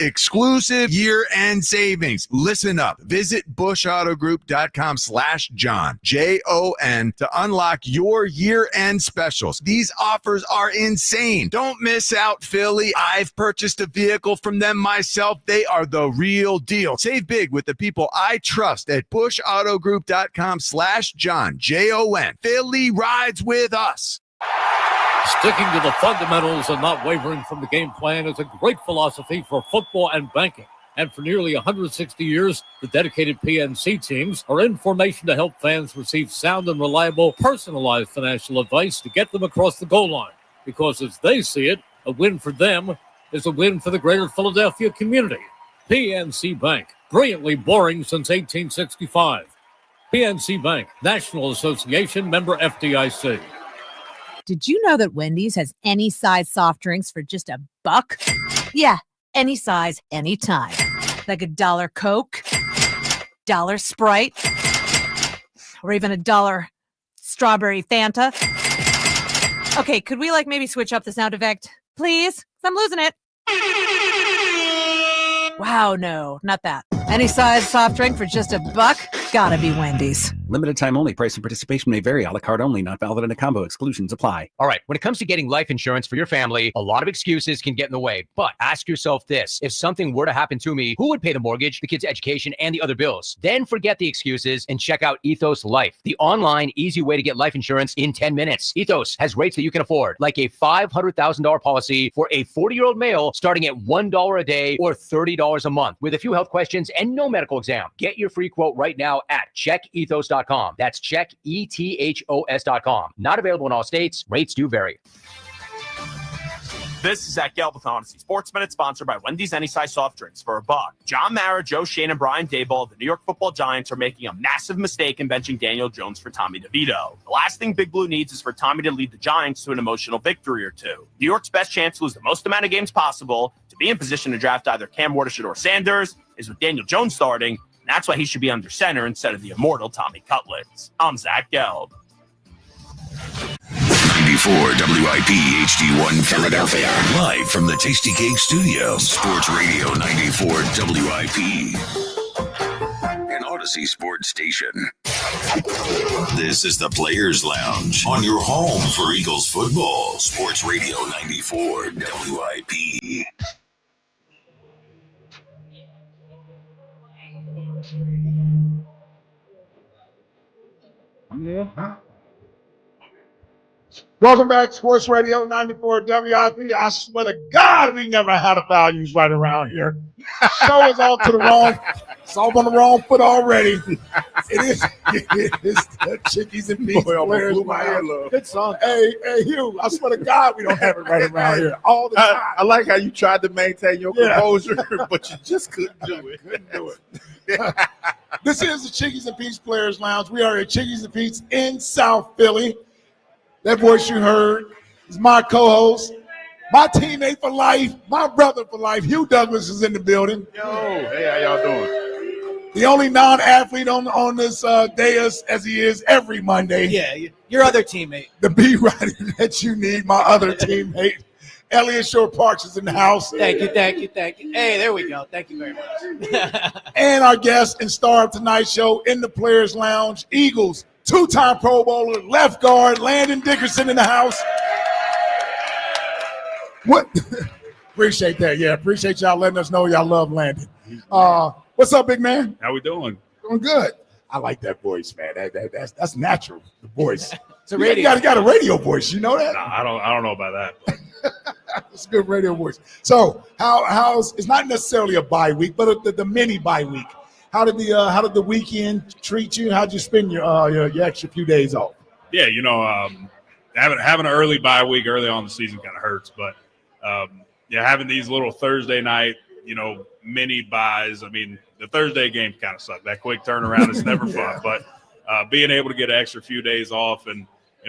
Exclusive year-end savings. Listen up. Visit bushautogroup.com/John, Jon, to unlock your year-end specials. These offers are insane. Don't miss out, Philly. I've purchased a vehicle from them myself. They are the real deal. Save big with the people I trust at bushautogroup.com/John, Jon. Philly rides with us. Sticking to the fundamentals and not wavering from the game plan is a great philosophy for football and banking. And for nearly 160 years, the dedicated PNC teams are in formation to help fans receive sound and reliable, personalized financial advice to get them across the goal line. Because as they see it, a win for them is a win for the greater Philadelphia community. PNC Bank, brilliantly boring since 1865. PNC Bank, National Association, member FDIC. Did you know that Wendy's has any size soft drinks for just $1? Yeah, any size, anytime. Like $1 Coke, $1 Sprite, or even $1 strawberry Fanta. Okay, could we maybe switch up the sound effect, please? I'm losing it. Wow, no, not that. Any size soft drink for just $1? Gotta be Wendy's. Limited time only. Price and participation may vary. A la carte only. Not valid in a combo. Exclusions apply. All right. When it comes to getting life insurance for your family, a lot of excuses can get in the way. But ask yourself this. If something were to happen to me, who would pay the mortgage, the kids' education, and the other bills? Then forget the excuses and check out Ethos Life, the online, easy way to get life insurance in 10 minutes. Ethos has rates that you can afford, like a $500,000 policy for a 40-year-old male starting at $1 a day or $30 a month with a few health questions and no medical exam. Get your free quote right now at checkethos.com. That's checkethos.com. Not available in all states. Rates do vary. This is Zach Gelb with Honesty Sports Minute, sponsored by Wendy's Any Size Soft Drinks for $1. John Mara, Joe Shane, and Brian Daboll of the New York Football Giants are making a massive mistake in benching Daniel Jones for Tommy DeVito. The last thing Big Blue needs is for Tommy to lead the Giants to an emotional victory or two. New York's best chance to lose the most amount of games possible, to be in position to draft either Cam Watershed or Sanders, is with Daniel Jones starting. And that's why he should be under center instead of the immortal Tommy Cutlets. I'm Zach Gelb. 94 WIP HD1 Philadelphia. Live from the Tasty Cake Studio. Sports Radio 94 WIP. An Odyssey Sports Station. This is the Players Lounge on your home for Eagles football. Sports Radio 94 WIP. Yeah. Huh? Welcome back, Sports Radio 94 WIP. I swear to God, we never had a values right around here. Show is on to the wrong. It's all on the wrong foot already. It is the Chickies and Peas Players. Good song. Hey, Hugh, I swear to God, we don't have it right around here all the time. I like how you tried to maintain your composure, but you just couldn't do it. This is the Chickies and Peas Players Lounge. We are at Chickies and Peas in South Philly. That voice you heard is my co-host, my teammate for life, my brother for life. Hugh Douglas is in the building. Yo, hey, how y'all doing? The only non-athlete on this day as he is every Monday. Yeah, your other teammate. The beat writer that you need, my other teammate. Eliot Shorr-Parks is in the house. Thank you. Hey, there we go. Thank you very much. And our guest and star of tonight's show in the Players Lounge, Eagles, two-time Pro Bowler, left guard, Landon Dickerson in the house. What? Appreciate that. Yeah, appreciate y'all letting us know y'all love Landon. What's up, big man? How we doing? Doing good. I like that voice, man. That's natural. The voice. It's a radio. You got a radio voice. You know that? No, I don't know about that. It's a good radio voice. So how's it's not necessarily a bye week, but the mini bye week. How did the weekend treat you? How'd you spend your extra few days off? Yeah, having an early bye week early on in the season kind of hurts, but having these little Thursday night, mini buys. I mean, the Thursday game kind of sucked. That quick turnaround is never fun, but being able to get an extra few days off and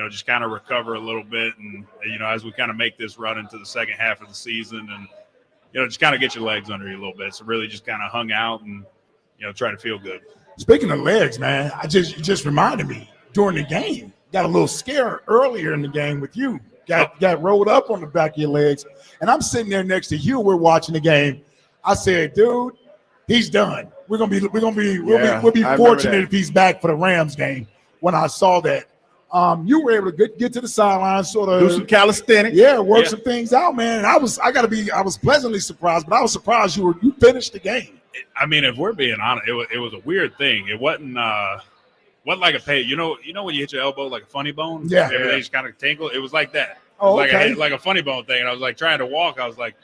just kind of recover a little bit, and as we kind of make this run into the second half of the season, and just kind of get your legs under you a little bit. So really, just kind of hung out and try to feel good. Speaking of legs, man, you just reminded me during the game. Got a little scared earlier in the game with you. Got rolled up on the back of your legs, and I'm sitting there next to Hugh. We're watching the game. I said, dude, he's done. We'll be I fortunate if he's back for the Rams game. When I saw that, you were able to get to the sideline, sort of do some calisthenics. work some things out, man. And I was pleasantly surprised, but I was surprised you finished the game. I mean, if we're being honest, it was a weird thing. It wasn't like a pay. You know when you hit your elbow like a funny bone, everything's kind of tingled. It was like that. Oh, like a funny bone thing. And I was like trying to walk. I was like,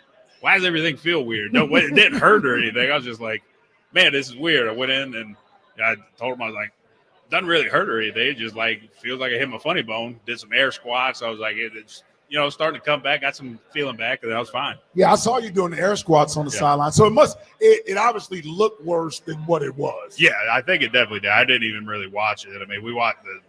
why does everything feel weird? No, it didn't hurt or anything. I was just like, man, this is weird. I went in and I told him, I was like, doesn't really hurt or anything. It just like feels like I hit my funny bone. Did some air squats. I was like, it's starting to come back. Got some feeling back, and I was fine. Yeah, I saw you doing the air squats on the sideline. So it obviously looked worse than what it was. Yeah, I think it definitely did. I didn't even really watch it. I mean, we watched the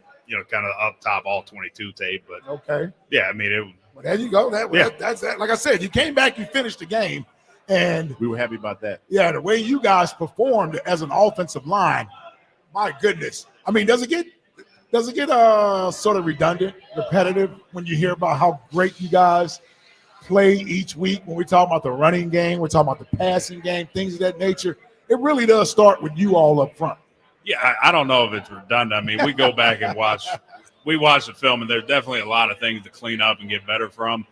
kind of up top all 22 tape, but okay. Yeah, I mean Well, there you go. That's that. Like I said, you came back, you finished the game, and we were happy about that. Yeah, the way you guys performed as an offensive line, my goodness. I mean, does it get sort of redundant, repetitive when you hear about how great you guys play each week? When we talk about the running game, we're talking about the passing game, things of that nature. It really does start with you all up front. Yeah, I don't know if it's redundant. I mean, we go back and watch the film, and there's definitely a lot of things to clean up and get better from.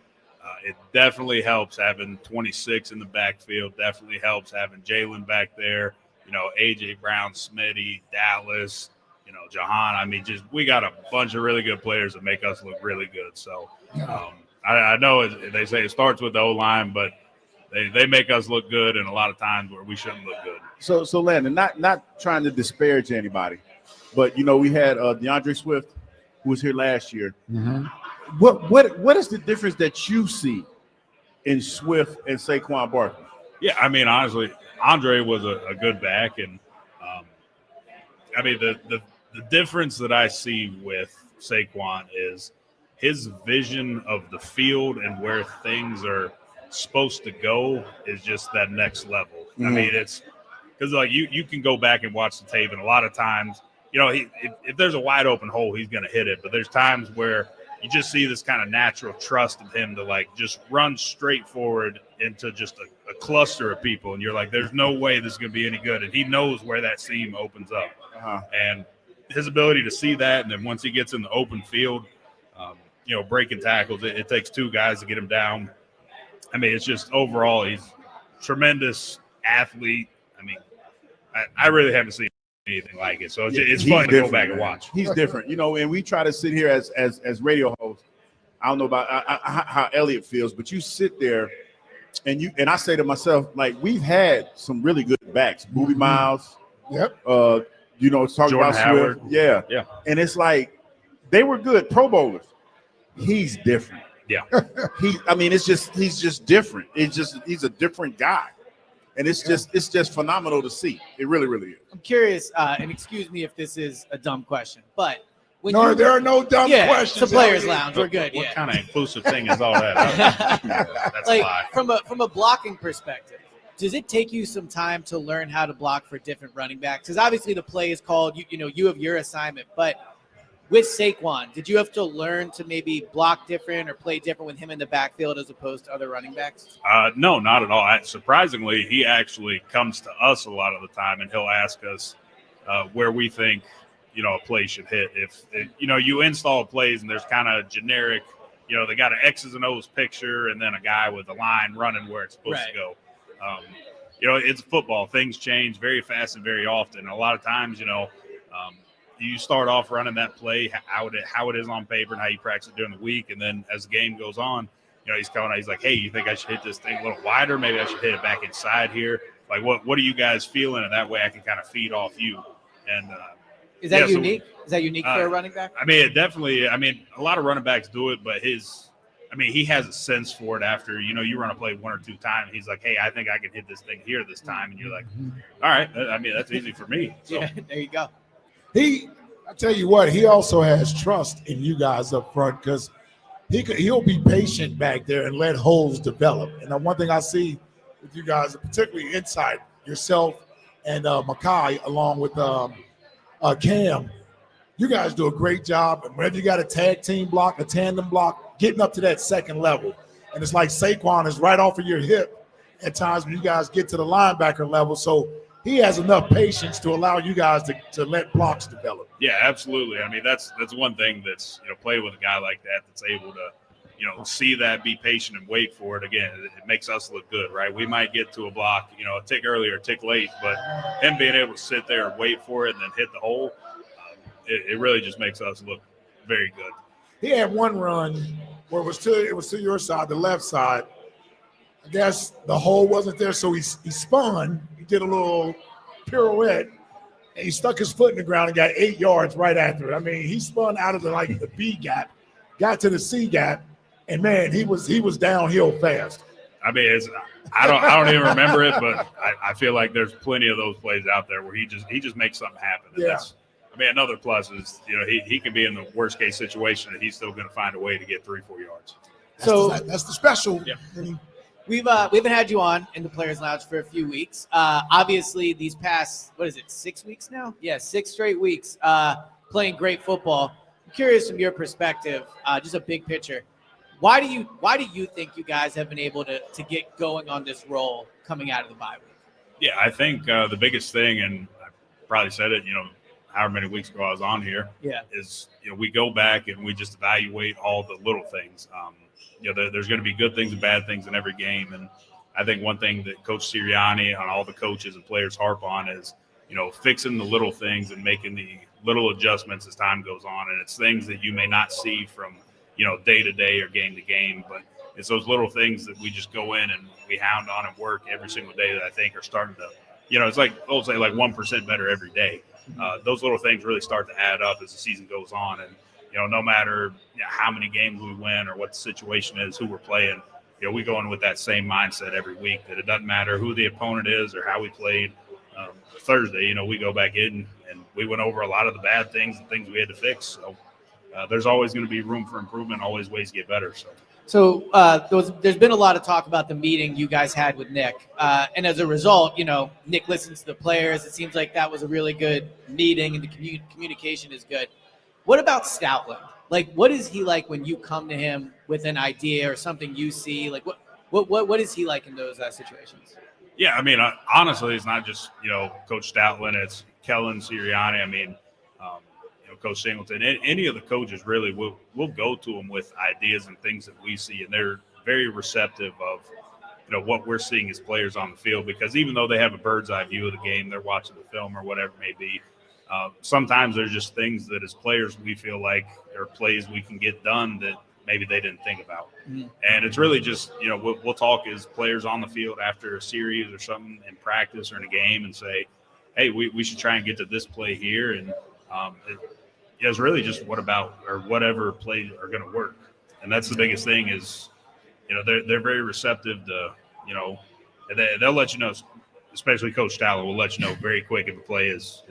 It definitely helps having 26 in the backfield. Definitely helps having Jalen back there. AJ Brown, Smitty, Dallas. Jahan. I mean, we got a bunch of really good players that make us look really good. So I know they say it starts with the O-line, but they make us look good, and a lot of times where we shouldn't look good. So Landon, not trying to disparage anybody, but we had DeAndre Swift, who was here last year. Mm-hmm. What is the difference that you see in Swift and Saquon Barkley? Yeah, I mean, honestly, Andre was a good back, and I mean the difference that I see with Saquon is his vision of the field and where things are supposed to go is just that next level. Mm-hmm. I mean, it's because like you can go back and watch the tape, and a lot of times, if there's a wide open hole, he's going to hit it. But there's times where you just see this kind of natural trust in him to like just run straight forward into just a cluster of people, and you're like, there's no way this is going to be any good. And he knows where that seam opens up, and his ability to see that, and then once he gets in the open field, breaking tackles, it takes two guys to get him down. I mean, it's just overall, he's a tremendous athlete. I mean, I really haven't seen anything like it. So it's fun to go back and watch. He's different, and we try to sit here as radio hosts. I don't know about how Eliot feels, but you sit there and I say to myself, like, we've had some really good backs. Booby Miles. Yep. Talking about Howard. Swift. Yeah. And it's like they were good Pro Bowlers. He's different. Yeah. He's just different. He's a different guy. And it's just phenomenal to see. It really, really is. I'm curious, and excuse me if this is a dumb question, but there are no dumb questions. It's a players' lounge. We're good. What kind of inclusive thing is all that? That's like a lie. from a blocking perspective, does it take you some time to learn how to block for different running backs? Because obviously the play is called, you have your assignment. But with Saquon, did you have to learn to maybe block different or play different with him in the backfield as opposed to other running backs? No, not at all. Surprisingly, he actually comes to us a lot of the time, and he'll ask us where we think, a play should hit. If you install plays and there's kind of generic, they got an X's and O's picture and then a guy with a line running where it's supposed to go. It's football. Things change very fast and very often. A lot of times, you start off running that play, how it is on paper and how you practice it during the week. And then as the game goes on, he's coming out, he's like, hey, you think I should hit this thing a little wider? Maybe I should hit it back inside here. Like, what are you guys feeling? And that way I can kind of feed off you. And is that unique? Is that unique for a running back? I mean, it definitely, a lot of running backs do it, but he has a sense for it after, you run a play one or two times. He's like, hey, I think I can hit this thing here this time. And you're like, all right. That's easy for me. So. Yeah, there you go. I tell you what, he also has trust in you guys up front because he'll be patient back there and let holes develop. And one thing I see with you guys, particularly inside yourself and Makai, along with Cam, you guys do a great job. And whenever you got a tag team block, a tandem block, getting up to that second level. And it's like Saquon is right off of your hip. at times when you guys get to the linebacker level. So he has enough patience to allow you guys to let blocks develop. Yeah, absolutely. I mean, that's one thing that's, play with a guy like that that's able to, see that, be patient and wait for it. Again, it makes us look good, right? We might get to a block, a tick early or a tick late, but him being able to sit there and wait for it and then hit the hole, it really just makes us look very good. He had one run where it was to your side, the left side. I guess the hole wasn't there, so he spun. He did a little pirouette, and he stuck his foot in the ground and got 8 yards right after it. I mean, he spun out of the B gap, got to the C gap, and man, he was downhill fast. I mean, I don't even remember it, but I feel like there's plenty of those plays out there where he just makes something happen. And that's, I mean, another plus is he can be in the worst case situation and he's still going to find a way to get 3-4 yards. That's the special. Yeah. We haven't had you on in the Players Lounge for a few weeks. Obviously, these past 6 weeks now? Yeah, 6 straight weeks playing great football. I'm curious from your perspective, just a big picture. Why do you think you guys have been able to get going on this roll coming out of the bye week? Yeah, I think the biggest thing, and I probably said it, however many weeks ago I was on here, is we go back and we just evaluate all the little things. There's going to be good things and bad things in every game, and I think one thing that Coach Sirianni and all the coaches and players harp on is fixing the little things and making the little adjustments as time goes on, and it's things that you may not see from day to day or game to game, but it's those little things that we just go in and we hound on and work every single day that I think are starting to, it's like, I'll say like 1% better every day. Those little things really start to add up as the season goes on. And, no matter how many games we win or what the situation is, who we're playing, we go in with that same mindset every week that it doesn't matter who the opponent is or how we played. Thursday, we go back in and we went over a lot of the bad things and things we had to fix. So there's always going to be room for improvement, always ways to get better. So there's been a lot of talk about the meeting you guys had with Nick. And as a result, Nick listens to the players. It seems like that was a really good meeting and the communication is good. What about Stoutland? Like, what is he like when you come to him with an idea or something you see? Like, what is he like in those situations? Yeah, I mean, honestly, it's not just, Coach Stoutland. It's Kellen, Sirianni. I mean, Coach Singleton, any of the coaches really will go to them with ideas and things that we see, and they're very receptive of what we're seeing as players on the field, because even though they have a bird's eye view of the game, they're watching the film or whatever it may be. Sometimes there's just things that as players we feel like are plays we can get done that maybe they didn't think about. Mm-hmm. And it's really just, we'll talk as players on the field after a series or something in practice or in a game and say, hey, we should try and get to this play here. And it's really just whatever plays are going to work. And that's the biggest thing is, they're very receptive to, they'll let you know, especially Coach Tyler will let you know very quick if a play is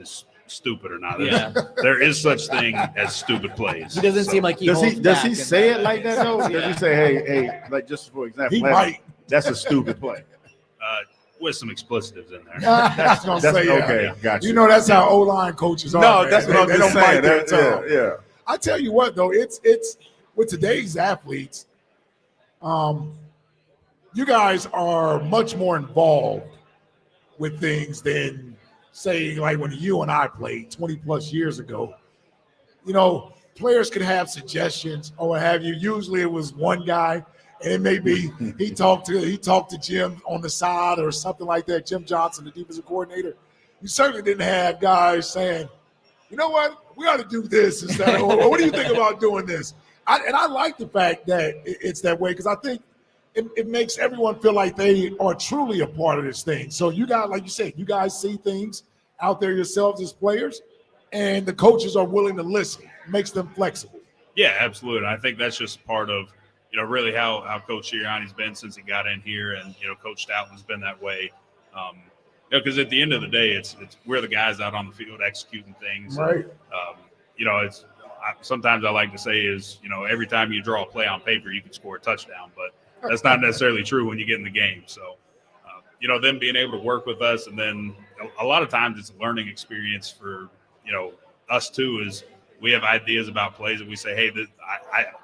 stupid or not. Yeah. There is such thing as stupid plays. He doesn't seem like does he say it like that though? Does he say, hey, like just for example, he might. That's a stupid play. With some explicitives in there. That's okay. Gotcha. That's how O-line coaches are. No, man. that's what I'm just saying. Yeah. I tell you what though, it's with today's athletes, you guys are much more involved with things than say like when you and I played 20 plus years ago. Players could have suggestions or what have you. Usually it was one guy, and it may be he talked to Jim on the side or something like that. Jim Johnson, the defensive coordinator. You certainly didn't have guys saying, you know what, we ought to do this instead. Or what do you think about doing this? I like the fact that it's that way, because I think it makes everyone feel like they are truly a part of this thing. So you guys, like you said, you guys see things out there yourselves as players, and the coaches are willing to listen. It makes them flexible. Yeah, absolutely. I think that's just part of, really how Coach Sirianni's been since he got in here, and, Coach Stoutland's been that way. Because at the end of the day, it's we're the guys out on the field executing things. Right. Sometimes I like to say is, every time you draw a play on paper, you can score a touchdown, but that's not necessarily true when you get in the game. So, them being able to work with us, and then a lot of times it's a learning experience for, us too, is we have ideas about plays and we say, hey,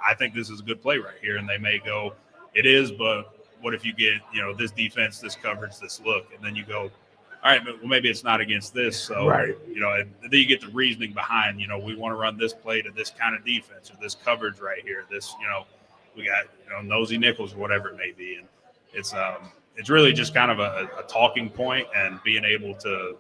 I think this is a good play right here. And they may go, it is, but what if you get, this defense, this coverage, this look, and then you go, all right, well, maybe it's not against this. So, Right. And then you get the reasoning behind, we want to run this play to this kind of defense or this coverage right here. This, we got, nosy nickels or whatever it may be. And it's really just kind of a talking point and being able to,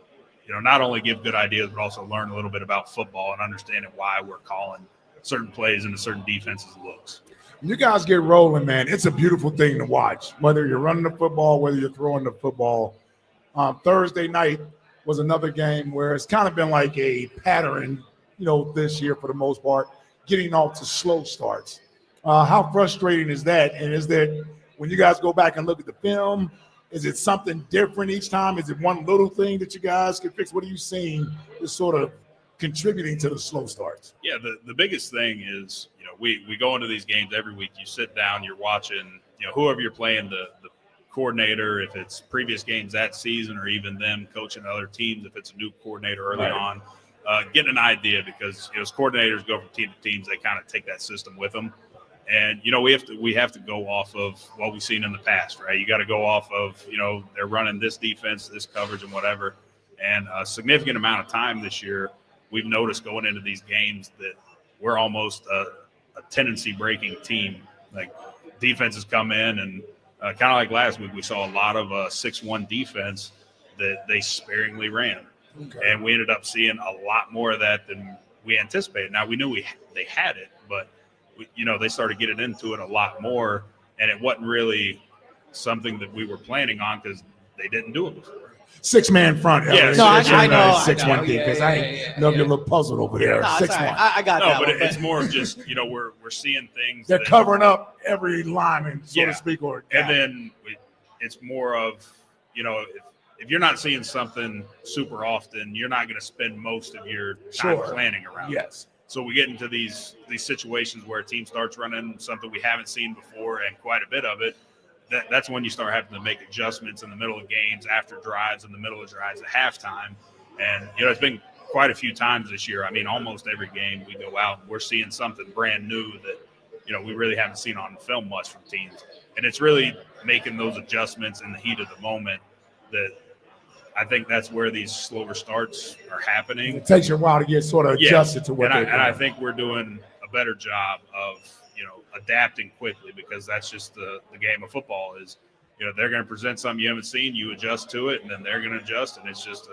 not only give good ideas, but also learn a little bit about football and understanding why we're calling certain plays into certain defenses' looks. When you guys get rolling, man, it's a beautiful thing to watch, whether you're running the football, whether you're throwing the football. Thursday night was another game where it's kind of been like a pattern, this year for the most part, getting off to slow starts. How frustrating is that? And is that when you guys go back and look at the film, is it something different each time? Is it one little thing that you guys can fix? What are you seeing is sort of contributing to the slow starts? Yeah, the biggest thing is, we go into these games every week. You sit down, you're watching, whoever you're playing, the coordinator, if it's previous games that season or even them coaching other teams, if it's a new coordinator early on, getting an idea because, as coordinators go from team to teams, they kind of take that system with them. And, we have to go off of what we've seen in the past, right? You got to go off of, they're running this defense, this coverage and whatever. And a significant amount of time this year, we've noticed going into these games that we're almost a tendency breaking team. Like defenses come in and kind of like last week, we saw a lot of 6-1 defense that they sparingly ran. Okay. And we ended up seeing a lot more of that than we anticipated. Now, we knew they had it, but, they started getting into it a lot more, and it wasn't really something that we were planning on because they didn't do it before. 6-man front. Yeah, no, I know. 6-1 defense. I know you're a little puzzled over there. No, 6-1. I got that. No, but it's more of just, we're seeing things. They're covering up every lineman, so to speak. And then it's more of, if you're not seeing something super often, you're not going to spend most of your time planning around it. Yes. So we get into these situations where a team starts running something we haven't seen before and quite a bit of it. That's when you start having to make adjustments in the middle of games, after drives, in the middle of drives, at halftime. And, it's been quite a few times this year. I mean, almost every game we go out and we're seeing something brand new that, we really haven't seen on film much from teams. And it's really making those adjustments in the heat of the moment that I think that's where these slower starts are happening. It takes you a while to get sort of adjusted to what and I think we're doing a better job of, adapting quickly because that's just the game of football is, they're going to present something you haven't seen, you adjust to it, and then they're going to adjust, and it's just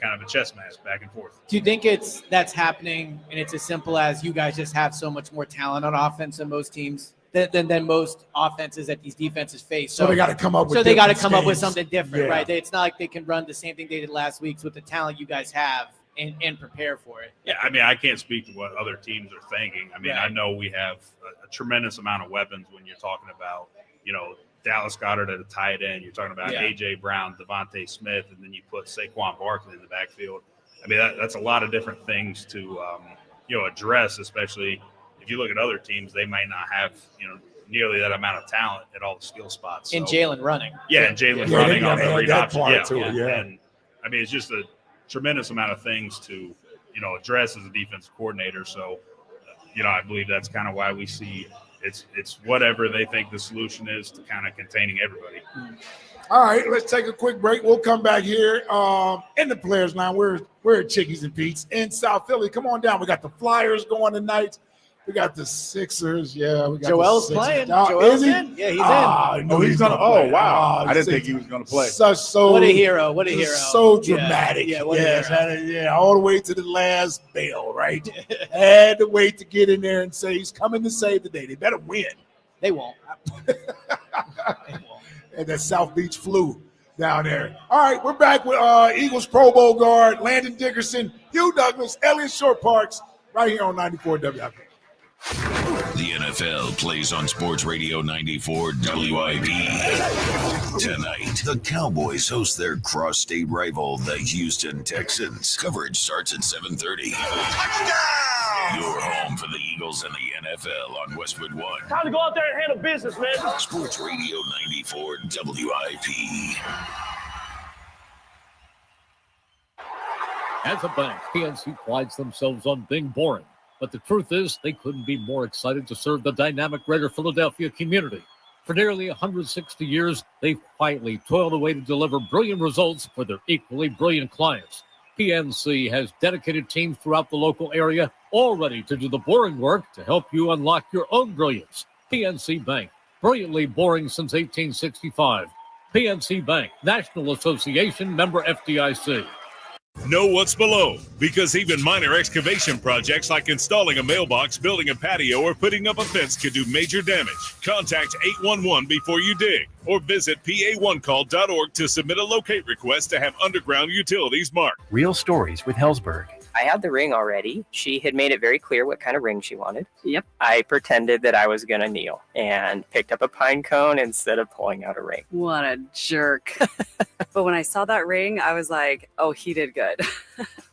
kind of a chess match back and forth. Do you think that's happening and it's as simple as you guys just have so much more talent on offense than most teams? Than most offenses that these defenses face. So they got to come up with. So they got to come up with something different, yeah. Right? It's not like they can run the same thing they did last week with the talent you guys have and prepare for it. Yeah, I mean, I can't speak to what other teams are thinking. I mean, right. I know we have a tremendous amount of weapons when you're talking about, Dallas Goedert at a tight end. You're talking about A.J. Brown, Devontae Smith, and then you put Saquon Barkley in the backfield. I mean, that's a lot of different things to, address, especially – if you look at other teams, they might not have, nearly that amount of talent at all the skill spots. And Jalen running. Yeah, and Jalen running on the read option. Yeah. And I mean, it's just a tremendous amount of things to, address as a defensive coordinator. So, I believe that's kind of why we see it's whatever they think the solution is to kind of containing everybody. All right, let's take a quick break. We'll come back here in the Players Lounge. We're at Chickie's and Pete's in South Philly. Come on down. We got the Flyers going tonight. We got the Sixers. Yeah, we got Joel's the Sixers. playing. Is he? Yeah, he's in. Oh, he's gonna. Oh, wow! I didn't think he was gonna play. What a hero! What a hero! So dramatic. Yeah, all the way to the last bell, right? Had to wait to get in there and say he's coming to save the day. They better win. They won't. And that South Beach flu down there. All right, we're back with Eagles Pro Bowl guard Landon Dickerson, Hugh Douglas, Eliot Shorr-Parks, right here on 94 WIP. The NFL plays on Sports Radio 94 WIP. Tonight, the Cowboys host their cross-state rival, the Houston Texans. Coverage starts at 7:30. Touchdown! Your home for the Eagles and the NFL on Westwood One. Time to go out there and handle business, man. Sports Radio 94 WIP. As a bank, PNC prides themselves on being boring. But the truth is, they couldn't be more excited to serve the dynamic greater Philadelphia community. For nearly 160 years, they've quietly toiled away to deliver brilliant results for their equally brilliant clients. PNC has dedicated teams throughout the local area, all ready to do the boring work to help you unlock your own brilliance. PNC Bank, brilliantly boring since 1865. PNC Bank, National Association, member FDIC. Know what's below, because even minor excavation projects like installing a mailbox, building a patio, or putting up a fence can do major damage. Contact 811 before you dig, or visit pa1call.org to submit a locate request to have underground utilities marked. Real stories with Hellsberg. I had the ring already. She had made it very clear what kind of ring she wanted. Yep. I pretended that I was going to kneel and picked up a pine cone instead of pulling out a ring. What a jerk. But when I saw that ring, I was like, oh, he did good.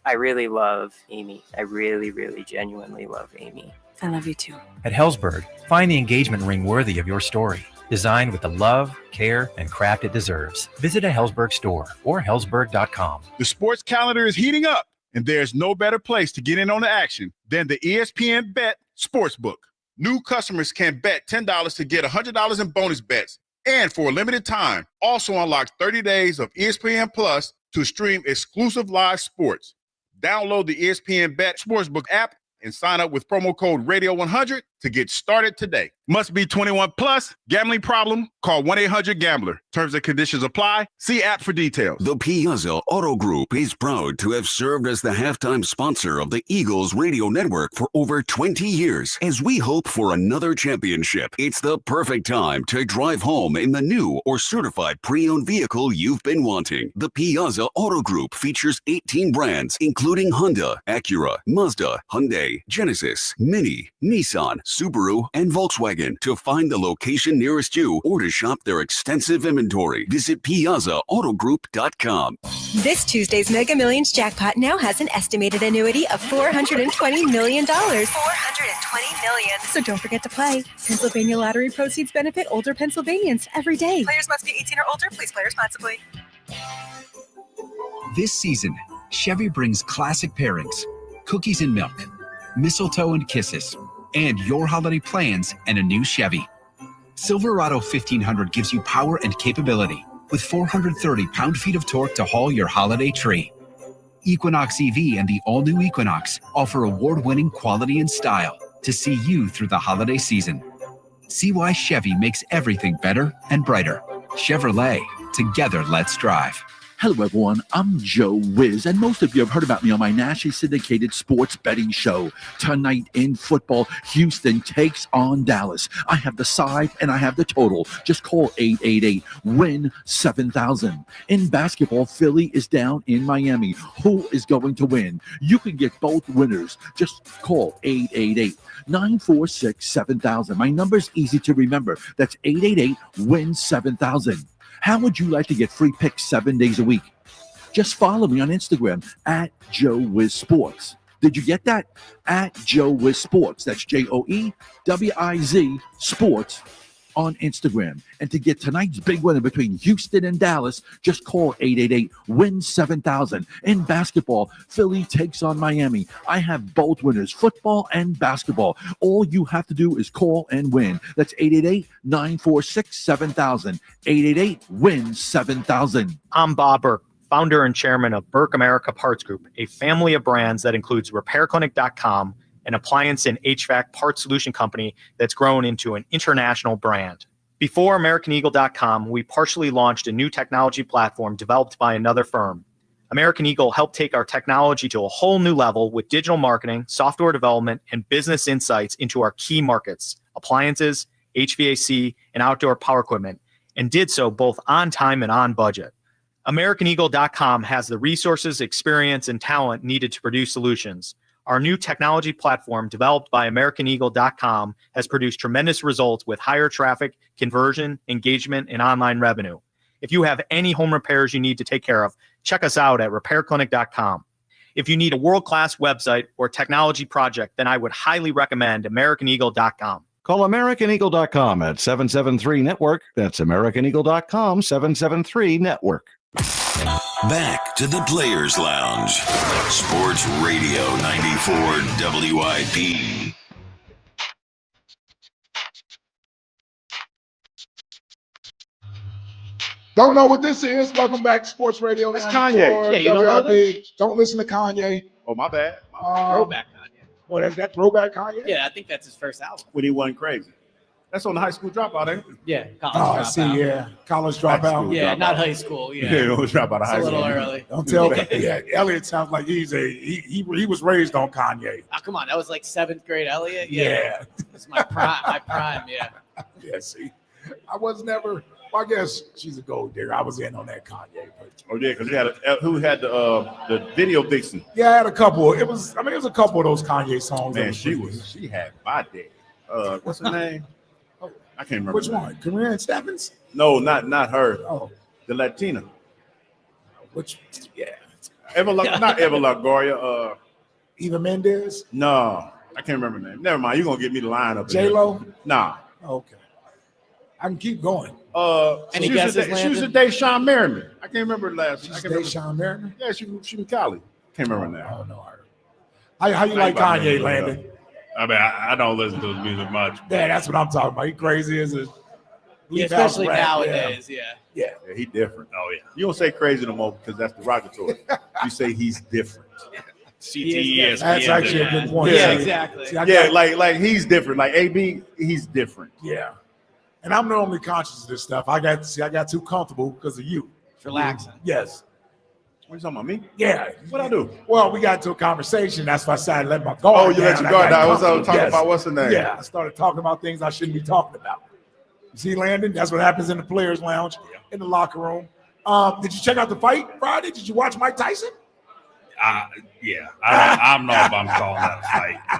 I really love Amy. I really, really genuinely love Amy. I love you too. At Hellsberg, find the engagement ring worthy of your story. Designed with the love, care, and craft it deserves. Visit a Hellsberg store or hellsberg.com. The sports calendar is heating up, and there's no better place to get in on the action than the ESPN Bet Sportsbook. New customers can bet $10 to get $100 in bonus bets. And for a limited time, also unlock 30 days of ESPN Plus to stream exclusive live sports. Download the ESPN Bet Sportsbook app and sign up with promo code Radio100 to get started today. Must be 21 plus. Gambling problem? Call 1-800-GAMBLER. Terms and conditions apply. See app for details. The Piazza Auto Group is proud to have served as the halftime sponsor of the Eagles radio network for over 20 years. As we hope for another championship, it's the perfect time to drive home in the new or certified pre-owned vehicle you've been wanting. The Piazza Auto Group features 18 brands, including Honda, Acura, Mazda, Hyundai, Genesis, Mini, Nissan, Subaru, and Volkswagen. To find the location nearest you or to shop their extensive inventory, visit PiazzaAutoGroup.com. This Tuesday's Mega Millions jackpot now has an estimated annuity of $420 million. $420 million. So don't forget to play. Pennsylvania Lottery proceeds benefit older Pennsylvanians every day. Players must be 18 or older. Please play responsibly. This season, Chevy brings classic pairings, cookies and milk, mistletoe and kisses, and your holiday plans and a new Chevy. Silverado 1500 gives you power and capability with 430 pound-feet of torque to haul your holiday tree. Equinox EV and the all-new Equinox offer award-winning quality and style to see you through the holiday season. See why Chevy makes everything better and brighter. Chevrolet, together let's drive. Hello, everyone. I'm Joe Wiz, and most of you have heard about me on my nationally syndicated sports betting show. Tonight in football, Houston takes on Dallas. I have the side and I have the total. Just call 888-WIN-7000. In basketball, Philly is down in Miami. Who is going to win? You can get both winners. Just call 888-946-7000. My number's easy to remember. That's 888-WIN-7000. How would you like to get free picks 7 days a week? Just follow me on Instagram at Joe Wiz Sports. Did you get that? At Joe Wiz Sports. That's JoeWiz Sports on Instagram. And to get tonight's big winner between Houston and Dallas, just call 888-WIN-7000. In basketball, Philly takes on Miami. I have both winners, football and basketball. All you have to do is call and win. That's 888-946-7000. 888-WIN-7000. I'm Bob Burke, founder and chairman of Burke America Parts Group, a family of brands that includes RepairClinic.com, an appliance and HVAC parts solution company that's grown into an international brand. Before AmericanEagle.com, we partially launched a new technology platform developed by another firm. American Eagle helped take our technology to a whole new level with digital marketing, software development, and business insights into our key markets, appliances, HVAC, and outdoor power equipment, and did so both on time and on budget. AmericanEagle.com has the resources, experience, and talent needed to produce solutions. Our new technology platform, developed by AmericanEagle.com, has produced tremendous results with higher traffic, conversion, engagement, and online revenue. If you have any home repairs you need to take care of, check us out at RepairClinic.com. If you need a world-class website or technology project, then I would highly recommend AmericanEagle.com. Call AmericanEagle.com at 773-NETWORK. That's AmericanEagle.com, 773-NETWORK. Back to the Players Lounge. Sports Radio 94 WIP. Don't know what this is. Welcome back to Sports Radio. It's Kanye. Yeah, you don't know this? Don't listen to Kanye. Oh, my bad. Throwback Kanye. What is that throwback Kanye? Yeah, I think that's his first album. When he wasn't crazy. That's on the high school dropout, ain't it? Yeah, Oh, I see. Yeah, college dropout. Yeah, not high school. Yeah, Yeah, don't drop out of high it's a school. little early. Don't tell me. Yeah, Eliot sounds like he was raised on Kanye. Oh, come on, that was like 7th grade Eliot. Yeah. That's my prime. My prime. Yeah. Yeah, see, I was never. Well, I guess she's a gold digger. I was in on that Kanye. But Oh yeah, because who had the video vixen? yeah, I had a couple. It was a couple of those Kanye songs. Man, that she had my day. What's her name? I can't remember. Which one? Corinne Stephens? No, not her. Oh, the Latina. Which? Yeah, not Eva Longoria. Eva Mendes. No, I can't remember her name. Never mind. You're gonna get me the line up. J-Lo? Nah. Okay, I can keep going. Any guesses, She was Landon? a Deshaun Merriman. I can't remember the last. She's Deshaun Merriman. Yeah, she from Cali. Can't remember her name. Oh no, how you like Kanye, Landon? I mean, I don't listen to his music much. Yeah, that's what I'm talking about. He crazy as a Yeah, especially rap, nowadays. Yeah. Yeah. Yeah, he different. Oh yeah. You don't say crazy no more because that's derogatory. You say he's different. CTE. That's actually a good point. Yeah, exactly. See, I Yeah, got- like he's different. Like AB, he's different. Yeah. And I'm normally conscious of this stuff. I got too comfortable because of you. Relaxing. Yes. What are you talking about, me? Yeah. What I do? Well, we got into a conversation. That's why I decided to let my guard Oh, you down. let your guard down. I was comfortable. talking Yes. about what's the name? Yeah, I started talking about things I shouldn't be talking about. You see, Landon? That's what happens in the players' lounge, in the locker room. Did you check out the fight Friday? Did you watch Mike Tyson? Yeah. I don't know if I'm calling that a fight. But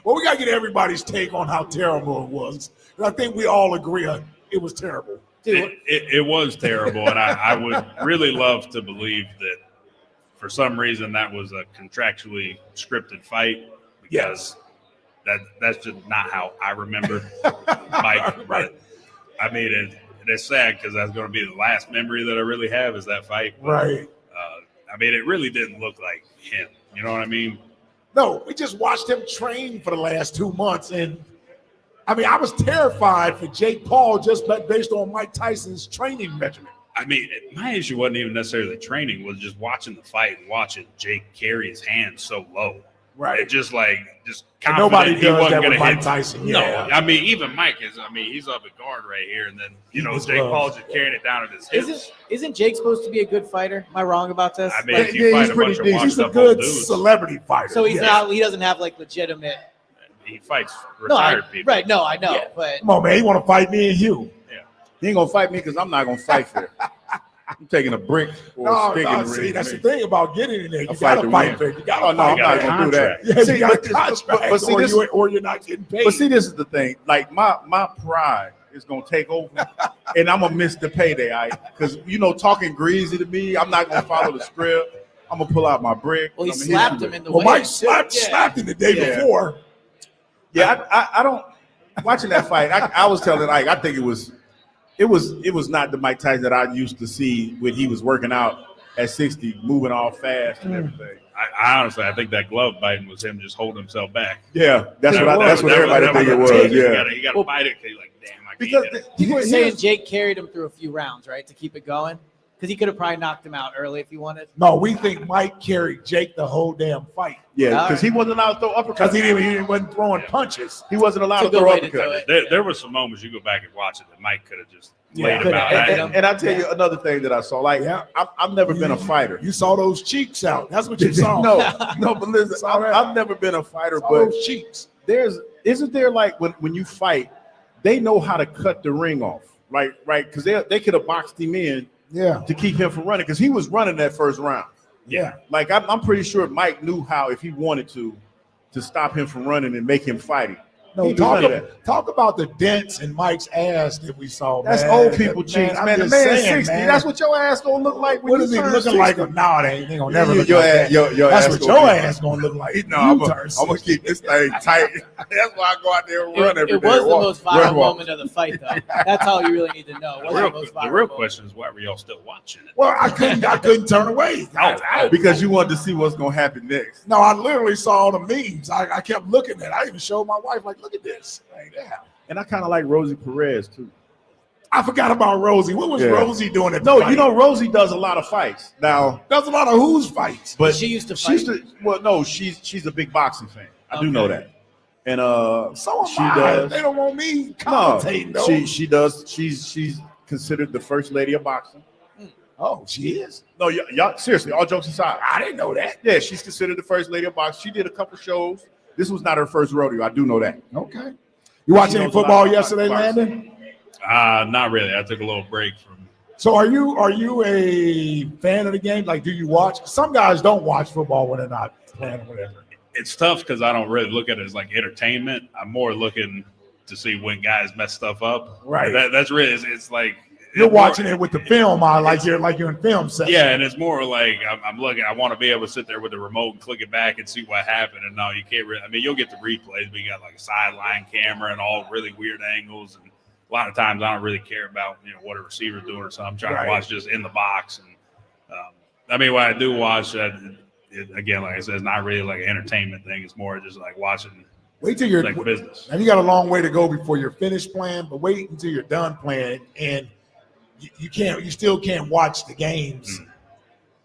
Well, we got to get everybody's take on how terrible it was. And I think we all agree it was terrible. it was terrible, and I would really love to believe that for some reason that was a contractually scripted fight because that's just not how I remember Mike. But I mean, it's sad because that's going to be the last memory that I really have is that fight. But, Right. I mean, it really didn't look like him. You know what I mean? No, we just watched him train for the last 2 months. And I mean, I was terrified for Jake Paul just based on Mike Tyson's training regimen. I mean, my issue wasn't even necessarily training, was just watching the fight and watching Jake carry his hands so low. Right. It just And nobody confident he does wasn't that going with to Mike hit. Tyson. No, Yeah. I mean, even Mike he's up at guard right here, and then, his Jake gloves. Paul's just carrying it down at his hips. Isn't Jake supposed to be a good fighter? Am I wrong about this? I mean, if you fight a bunch of He's washed a up old good dudes, celebrity fighter. So he's Yes. not. He doesn't have like legitimate. he fights No, retired people. right? No, I know, but Come on, man. He want to fight me and Hugh. He ain't gonna fight me because I'm not gonna fight for it. I'm taking a brick or a stick in the see, ring. that's the thing about getting in there. You I'll fight got to to fight win. for it. You got Oh, to no, fight. I'm not gonna do that. Yeah, See, you got but the this- contract, but see, or, this- or you're not getting paid. But see, this is the thing. Like my pride is gonna take over, and I'm gonna miss the payday. Because talking greasy to me, I'm not gonna follow the script. I'm gonna pull out my brick. well, he I'm gonna slapped hit you him in the well, way. Mike slapped him the day Yeah. before. Yeah, I don't. Watching that fight, I was telling Ike, I think it was not the Mike Tyson that I used to see when he was working out at 60, moving all fast and everything. I honestly, I think that glove biting was him just holding himself back. Yeah, that's what everybody think it was. Yeah, You got to fight it because you're like, damn, I because can't hit it. You were saying Jake carried him through a few rounds, right, to keep it going? Because he could have probably knocked him out early if he wanted. No, we think Mike carried Jake the whole damn fight because he wasn't allowed to throw uppercuts. because he wasn't throwing punches. He wasn't allowed It's to a good throw way to do uppercuts. it. There were some moments you go back and watch it that Mike could have just laid Coulda about ended at him. him. And I'll tell you another thing that I saw. Like, I've never been a fighter. You saw those cheeks out. That's what you saw. No, but listen, Saw that. I've never been a fighter, Saw but those cheeks. isn't there like when you fight, they know how to cut the ring off, right? Because they could have boxed him in to keep him from running because he was running that first round. Yeah. Like I'm pretty sure Mike knew how, if he wanted to stop him from running and make him fight him. No, He knew none of that. talk about the dents in Mike's ass that we saw. That's man. old people cheeks, I'm man. The just man's saying, 60. man. That's what your ass gonna look like when What you is he turn looking 60. like? No, they ain't gonna never look Your like ass- that. your That's ass what gonna your be- ass gonna look like. No, You I'm turn gonna keep this thing tight. That's why I go out there and run every day. It was the most viral Run walk. moment of the fight, though. That's all you really need to know. The Was the real, most the viral real moment. question is why were y'all still watching it? Well, I couldn't turn away. Because you wanted to see what's gonna happen next. No, I literally saw the memes. I kept looking at it. I even showed my wife, like, look at this. Like, yeah. And I kind of like Rosie Perez too. I forgot about Rosie. What was Rosie doing at the No, fight? you know Rosie does a lot of fights. Now does a lot of who's fights. But she used to fight. She's a big boxing fan. I do know that. And so am she I. does. They don't want me commentating though. She does. She's considered the first lady of boxing. Oh, she is? No, y'all seriously, all jokes aside. I didn't know that. Yeah, she's considered the first lady of boxing. She did a couple shows. This was not her first rodeo. I do know that. Okay. You watching any football yesterday, Landon? Not really. I took a little break from. So are you a fan of the game? Like, do you watch? Some guys don't watch football when they're not playing or whatever. It's tough because I don't really look at it as like entertainment. I'm more looking to see when guys mess stuff up. Right. That's really. It's like you're watching it with the film on, like you're in film session. Yeah, and it's more like I'm looking. I want to be able to sit there with the remote and click it back and see what happened. And no, you can't really. I mean, you'll get the replays, but you got like a sideline camera and all really weird angles. And a lot of times, I don't really care about what a receiver's doing or something. I'm trying to watch just in the box. And I mean, what I do watch, again, like I said, it's not really like an entertainment thing. It's more just like watching. Wait till you're like business. And you got a long way to go before you're finished playing. But wait until you're done playing and. You still can't watch the games